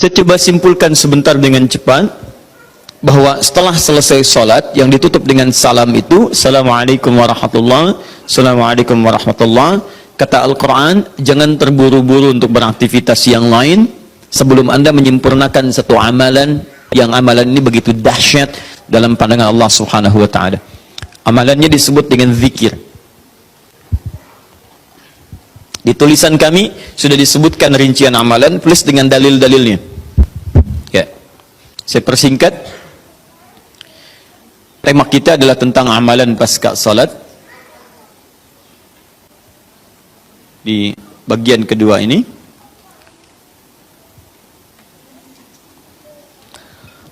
Saya coba simpulkan sebentar dengan cepat bahwa setelah selesai sholat yang ditutup dengan salam itu, Assalamualaikum warahmatullahi, Assalamualaikum warahmatullahi. Kata Al-Quran, jangan terburu-buru untuk beraktivitas yang lain sebelum Anda menyempurnakan satu amalan, yang amalan ini begitu dahsyat dalam pandangan Allah Subhanahu wa Ta'ala. Amalannya disebut dengan zikir. Di tulisan kami sudah disebutkan rincian amalan plus dengan dalil-dalilnya. Ya, saya persingkat. Tema kita adalah tentang amalan pasca salat. Di bagian kedua ini.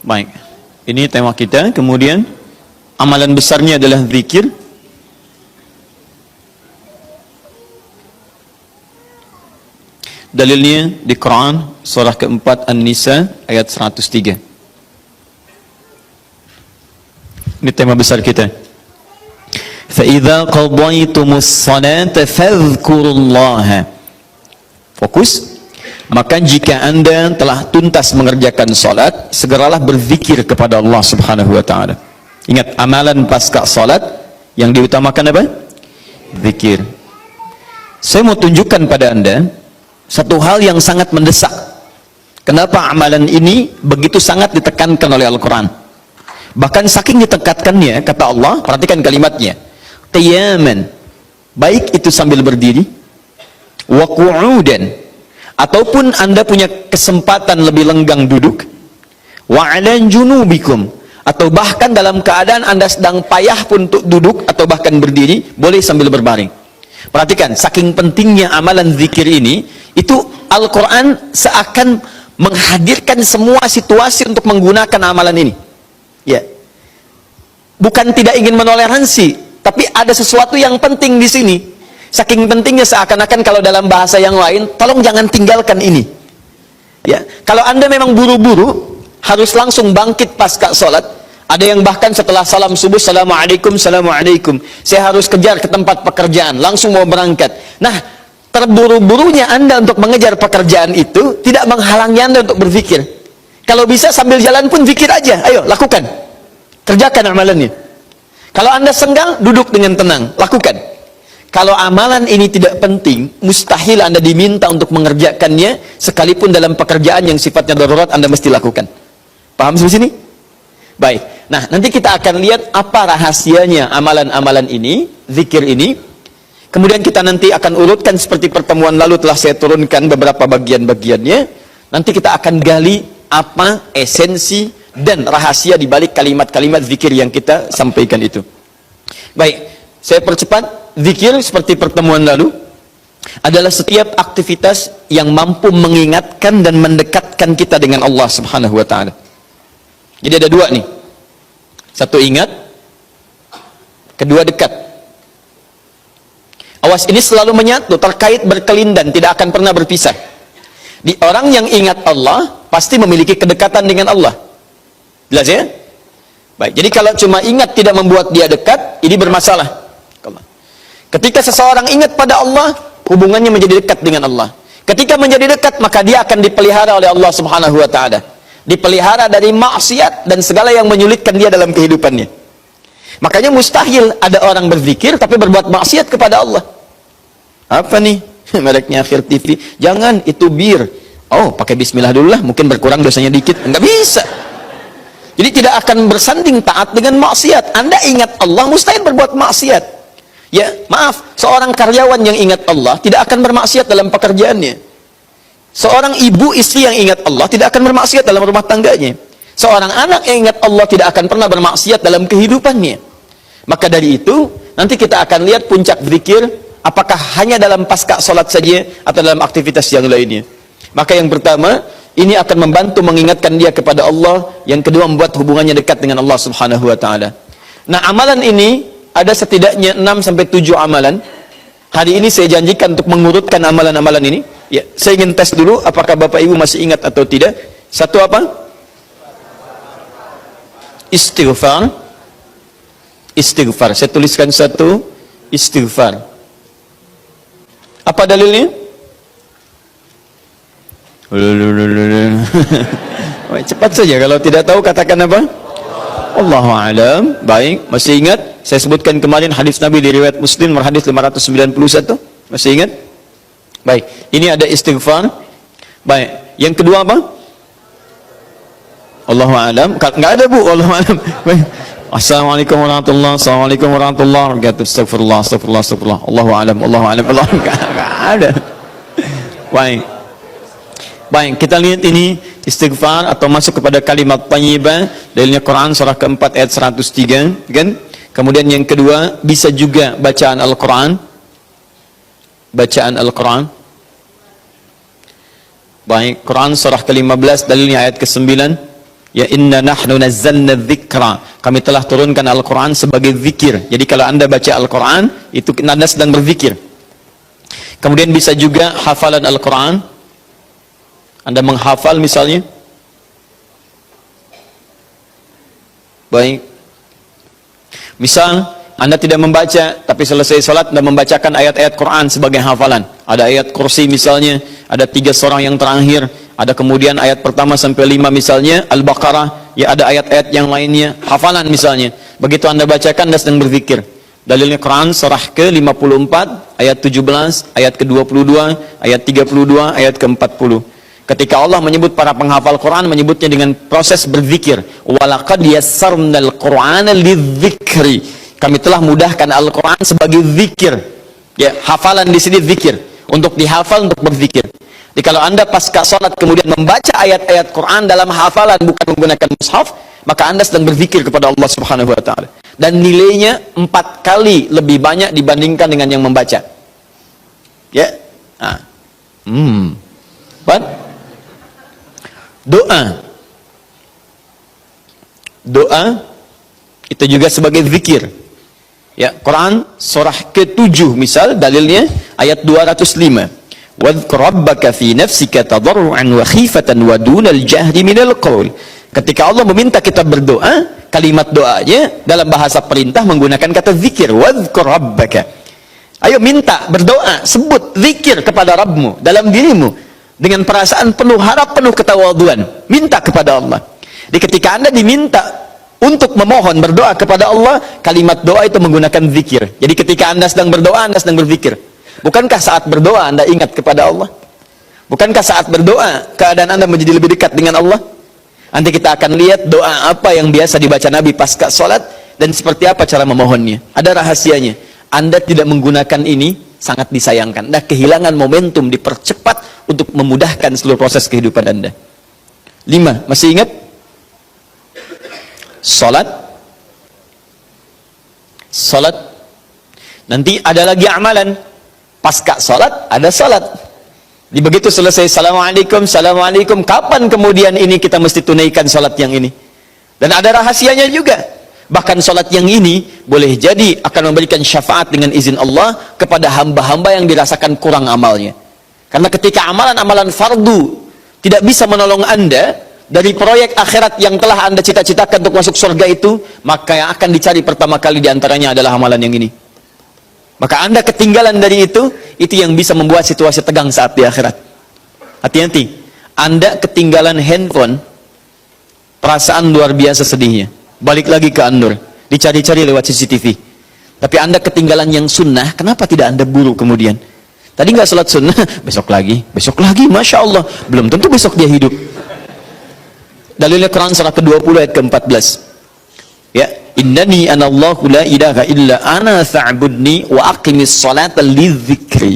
Baik, ini tema kita. Kemudian amalan besarnya adalah zikir. Dalilnya di Quran surah keempat An-Nisa ayat 103. Ini tema besar kita. فَإِذَا قَضَيْتُمُ الصَّلَاةَ فَاذْكُرُوا اللَّهَ. Fokus. Maka jika Anda telah tuntas mengerjakan salat, segeralah berzikir kepada Allah Subhanahu wa Ta'ala. Ingat, amalan pasca salat yang diutamakan apa? Zikir. Saya mau tunjukkan pada Anda satu hal yang sangat mendesak. Kenapa amalan ini begitu sangat ditekankan oleh Al-Quran? Bahkan saking ditekankannya, kata Allah, perhatikan kalimatnya, qiyaman, baik itu sambil berdiri, wa qu'udan, ataupun Anda punya kesempatan lebih lenggang duduk, wa 'ala junubikum, atau bahkan dalam keadaan Anda sedang payah pun untuk duduk atau bahkan berdiri, boleh sambil berbaring. Perhatikan, saking pentingnya amalan zikir ini, itu Al-Quran seakan menghadirkan semua situasi untuk menggunakan amalan ini. Ya, bukan tidak ingin menoleransi, tapi ada sesuatu yang penting di sini. Saking pentingnya seakan-akan kalau dalam bahasa yang lain, tolong jangan tinggalkan ini. Ya, kalau Anda memang buru-buru harus langsung bangkit pasca sholat. Ada yang bahkan setelah salam subuh, Assalamualaikum, Assalamualaikum, saya harus kejar ke tempat pekerjaan, langsung mau berangkat. Nah, terburu-burunya Anda untuk mengejar pekerjaan itu tidak menghalangi Anda untuk berpikir. Kalau bisa sambil jalan pun zikir aja, ayo lakukan, kerjakan amalannya. Kalau Anda senggang, duduk dengan tenang, lakukan. Kalau amalan ini tidak penting, mustahil Anda diminta untuk mengerjakannya, sekalipun dalam pekerjaan yang sifatnya darurat Anda mesti lakukan. Paham sampai sini? Baik, nah nanti kita akan lihat apa rahasianya amalan-amalan ini, zikir ini. Kemudian kita nanti akan urutkan seperti pertemuan lalu telah saya turunkan beberapa bagian-bagiannya. Nanti kita akan gali apa esensi dan rahasia di balik kalimat-kalimat zikir yang kita sampaikan itu. Baik, saya percepat. Zikir seperti pertemuan lalu adalah setiap aktivitas yang mampu mengingatkan dan mendekatkan kita dengan Allah Subhanahu wa Ta'ala. Jadi ada dua nih. Satu ingat, kedua dekat. Awas, ini selalu menyatu, terkait berkelindan, tidak akan pernah berpisah. Di orang yang ingat Allah pasti memiliki kedekatan dengan Allah. Jelas ya? Baik, jadi kalau cuma ingat tidak membuat dia dekat, ini bermasalah. Ketika seseorang ingat pada Allah, hubungannya menjadi dekat dengan Allah. Ketika menjadi dekat, maka dia akan dipelihara oleh Allah Subhanahu wa Ta'ala. Dipelihara dari maksiat dan segala yang menyulitkan dia dalam kehidupannya. Makanya mustahil ada orang berzikir tapi berbuat maksiat kepada Allah. Apa nih? Mereknya Akhir TV. Jangan, itu bir. Oh, pakai bismillah dulu lah, mungkin berkurang dosanya dikit. Enggak bisa. Jadi tidak akan bersanding taat dengan maksiat. Anda ingat Allah, mustahil berbuat maksiat. Ya, maaf, seorang karyawan yang ingat Allah tidak akan bermaksiat dalam pekerjaannya. Seorang ibu istri yang ingat Allah tidak akan bermaksiat dalam rumah tangganya. Seorang anak yang ingat Allah tidak akan pernah bermaksiat dalam kehidupannya. Maka dari itu, nanti kita akan lihat puncak zikir, apakah hanya dalam pasca sholat saja atau dalam aktivitas yang lainnya. Maka yang pertama, ini akan membantu mengingatkan dia kepada Allah. Yang kedua, membuat hubungannya dekat dengan Allah Subhanahu wa Ta'ala. Nah, amalan ini ada setidaknya 6-7 amalan. Hari ini saya janjikan untuk mengurutkan amalan-amalan ini. Ya, saya ingin tes dulu apakah Bapak Ibu masih ingat atau tidak. Satu apa? Istighfar. Istighfar. Saya tuliskan satu, istighfar. Apa dalilnya? Cepat saja, kalau tidak tahu katakan apa? Allahu a'lam. Baik, masih ingat? Saya sebutkan kemarin hadis Nabi di riwayat Muslim hadis 591. Masih ingat? Baik, ini ada istighfar. Baik, yang kedua apa? Allahu a'lam. Enggak ada, Bu, Allahu a'lam. Baik. Assalamualaikum warahmatullahi wabarakatuh. Assalamualaikum warahmatullahi wabarakatuh. Astagfirullah, astagfirullah, astagfirullah. Allahu a'lam, Allahu a'lam. Enggak ada. Baik. Baik, kita lihat ini istighfar atau masuk kepada kalimat thayyibah. Dalilnya Quran surah keempat ayat 103, kan? Kemudian yang kedua, bisa juga bacaan Al-Quran. Bacaan Al-Quran. Baik, Quran surah ke-15, dalilnya ayat ke-9. Ya inna nahnu nazzalna dzikra. Kami telah turunkan Al-Quran sebagai zikir. Jadi kalau Anda baca Al-Quran, itu Anda sedang berzikir. Kemudian bisa juga hafalan Al-Quran. Anda menghafal misalnya. Baik. Misal Anda tidak membaca, tapi selesai salat Anda membacakan ayat-ayat Quran sebagai hafalan. Ada ayat kursi misalnya, ada 3 surah yang terakhir, ada kemudian ayat pertama sampai 5 misalnya, Al-Baqarah, ya ada ayat-ayat yang lainnya, hafalan misalnya. Begitu Anda bacakan, Anda sedang berzikir. Dalilnya Quran surah ke-54, ayat 17, ayat ke-22, ayat 32, ayat ke-40. Ketika Allah menyebut para penghafal Quran, menyebutnya dengan proses berzikir. Walaqad yassarnal Qur'ana lidzikri. Kami telah mudahkan Al-Quran sebagai zikir. Ya, hafalan di sini zikir. Untuk dihafal, untuk berzikir. Jadi kalau Anda pasca salat kemudian membaca ayat-ayat Quran dalam hafalan bukan menggunakan mushaf, maka Anda sedang berzikir kepada Allah Subhanahu wa taala. Dan nilainya 4 kali lebih banyak dibandingkan dengan yang membaca. Ya. Nah. What? Doa itu juga sebagai zikir. Ya, Quran surah ke-7 misal dalilnya ayat 205. Wadhkur rabbaka fi nafsika tadarruan wa khifatan wa dunal jahri minal qaul. Ketika Allah meminta kita berdoa, kalimat doanya dalam bahasa perintah menggunakan kata zikir. Wadhkur rabbaka. Ayo minta, berdoa, sebut zikir kepada Rabbmu dalam dirimu. Dengan perasaan penuh harap, penuh ketawaduan, minta kepada Allah. Jadi ketika Anda diminta untuk memohon, berdoa kepada Allah, kalimat doa itu menggunakan zikir. Jadi ketika Anda sedang berdoa, Anda sedang berzikir. Bukankah saat berdoa Anda ingat kepada Allah? Bukankah saat berdoa keadaan Anda menjadi lebih dekat dengan Allah? Nanti kita akan lihat doa apa yang biasa dibaca Nabi pasca sholat dan seperti apa cara memohonnya. Ada rahasianya. Anda tidak menggunakan ini, sangat disayangkan. Anda kehilangan momentum, dipercepat untuk memudahkan seluruh proses kehidupan Anda. 5, masih ingat? Salat. Salat. Nanti ada lagi amalan. Pasca salat, ada salat. Di begitu selesai, Assalamualaikum, Assalamualaikum. Kapan kemudian ini kita mesti tunaikan salat yang ini? Dan ada rahasianya juga. Bahkan salat yang ini boleh jadi akan memberikan syafaat dengan izin Allah kepada hamba-hamba yang dirasakan kurang amalnya. Karena ketika amalan-amalan fardu tidak bisa menolong Anda dari proyek akhirat yang telah Anda cita-citakan untuk masuk surga itu, maka yang akan dicari pertama kali diantaranya adalah amalan yang ini. Maka Anda ketinggalan dari itu yang bisa membuat situasi tegang saat di akhirat. Hati-hati, Anda ketinggalan handphone, perasaan luar biasa sedihnya. Balik lagi ke An-Nur, dicari-cari lewat CCTV. Tapi Anda ketinggalan yang sunnah, kenapa tidak Anda buru kemudian? Tadi nggak sholat sunnah, besok lagi, Masya Allah. Belum tentu besok dia hidup. Dalilnya Quran surah ke-20 ayat ke-14. Ya, innani anallahu la ilaha illa ana fa'budni wa aqimis salata lidzikri.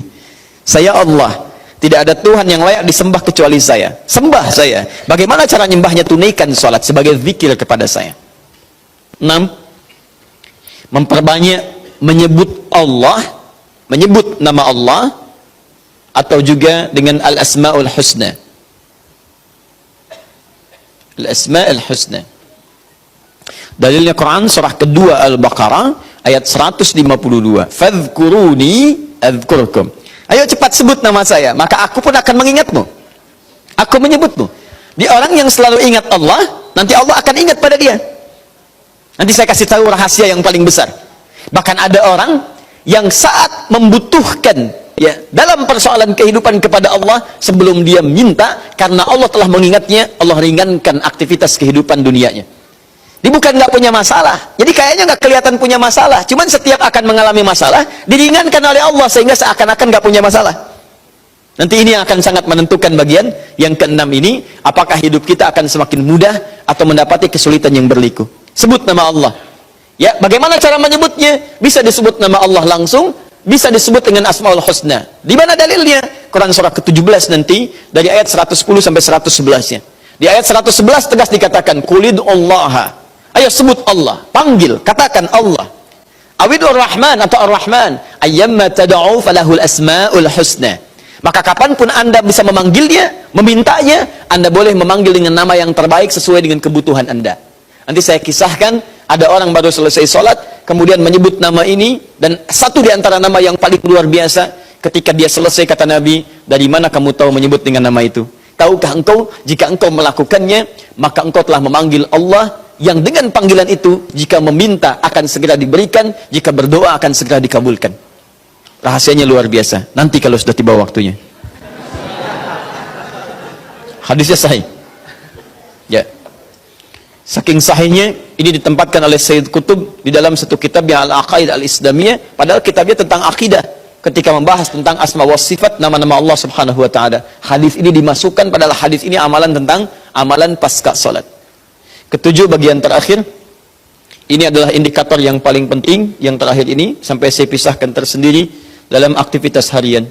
Saya Allah, tidak ada Tuhan yang layak disembah kecuali saya. Sembah saya. Bagaimana cara nyembahnya? Tunaikan salat sebagai zikir kepada saya. 6. Memperbanyak menyebut Allah, menyebut nama Allah, atau juga dengan al-asma'ul husna. Al-asma'ul husna. Dalilnya Quran surah kedua Al-Baqarah ayat 152. Fadhkuruni adzkurkum. Ayo cepat sebut nama saya, maka aku pun akan mengingatmu. Aku menyebutmu. Di orang yang selalu ingat Allah, nanti Allah akan ingat pada dia. Nanti saya kasih tahu rahasia yang paling besar. Bahkan ada orang yang saat membutuhkan ya, dalam persoalan kehidupan kepada Allah, sebelum dia minta, karena Allah telah mengingatnya, Allah ringankan aktivitas kehidupan dunianya. Dia bukan nggak punya masalah, jadi kayaknya nggak kelihatan punya masalah, cuman setiap akan mengalami masalah diringankan oleh Allah sehingga seakan-akan nggak punya masalah. Nanti ini akan sangat menentukan bagian yang keenam ini, apakah hidup kita akan semakin mudah atau mendapati kesulitan yang berliku. Sebut nama Allah. Ya, bagaimana cara menyebutnya? Bisa disebut nama Allah langsung, bisa disebut dengan Asmaul Husna. Di mana dalilnya? Quran surah ke-17 nanti dari ayat 110 sampai 111-nya. Di ayat 111 tegas dikatakan, "Qulidullaha." Ayo sebut Allah, panggil, katakan Allah. Awidur Rahman atau Ar-Rahman, ayyamma tad'u falahul asmaul husna. Maka kapanpun Anda bisa memanggilnya, memintanya, Anda boleh memanggil dengan nama yang terbaik sesuai dengan kebutuhan Anda. Nanti saya kisahkan, ada orang baru selesai sholat, kemudian menyebut nama ini, dan satu di antara nama yang paling luar biasa, ketika dia selesai kata Nabi, dari mana kamu tahu menyebut dengan nama itu? Tahukah engkau, jika engkau melakukannya, maka engkau telah memanggil Allah, yang dengan panggilan itu, jika meminta akan segera diberikan, jika berdoa akan segera dikabulkan. Rahasianya luar biasa. Nanti kalau sudah tiba waktunya. Hadisnya sahih. Ya. Saking sahihnya, ini ditempatkan oleh Sayyid Qutb di dalam satu kitab yang Al-Aqaid Al-Islamiyah, padahal kitabnya tentang akidah. Ketika membahas tentang asma wa sifat, nama-nama Allah Subhanahu wa ta'ala. Hadis ini dimasukkan, padahal hadis ini amalan tentang amalan pasca salat. Ketujuh, bagian terakhir, ini adalah indikator yang paling penting, yang terakhir ini, sampai saya pisahkan tersendiri dalam aktivitas harian.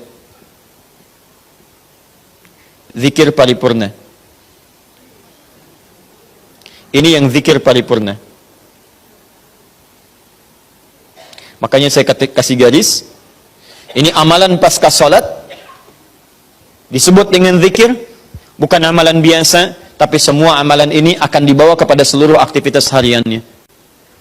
Zikir paripurna. Ini yang zikir paripurna. Makanya saya kasih garis, ini amalan pasca salat, disebut dengan zikir, bukan amalan biasa, tapi semua amalan ini akan dibawa kepada seluruh aktivitas hariannya.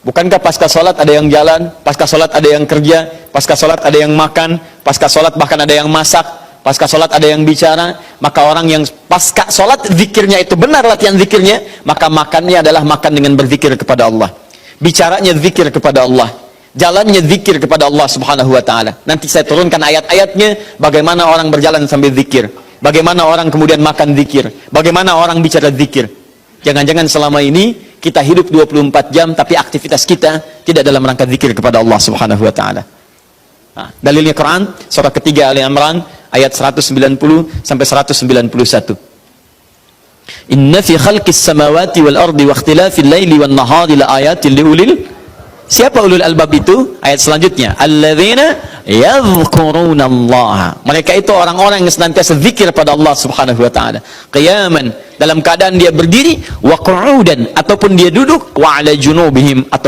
Bukankah pasca sholat ada yang jalan, pasca sholat ada yang kerja, pasca sholat ada yang makan, pasca sholat bahkan ada yang masak, pasca sholat ada yang bicara? Maka orang yang pasca sholat zikirnya itu benar latihan zikirnya, maka makannya adalah makan dengan berzikir kepada Allah, bicaranya zikir kepada Allah, jalannya zikir kepada Allah Subhanahu wa ta'ala. Nanti saya turunkan ayat-ayatnya, bagaimana orang berjalan sambil zikir, bagaimana orang kemudian makan zikir, bagaimana orang bicara zikir. Jangan-jangan selama ini kita hidup 24 jam tapi aktivitas kita tidak dalam rangka zikir kepada Allah Subhanahu wa taala. Nah, dalilnya Quran surah ketiga Ali Imran ayat 190 sampai 191. Inna fi khalqis samawati wal ardi wa ikhtilafil laili wan nahari la ayatin liulil. Siapa ulul albab itu? Ayat selanjutnya, alladzina yadhkurunallaha. Mereka itu orang-orang yang senantiasa zikir pada Allah Subhanahu wa taala. Qiyaman, dalam keadaan dia berdiri, wa qu'udan, ataupun dia duduk, wa ala junubihim, atau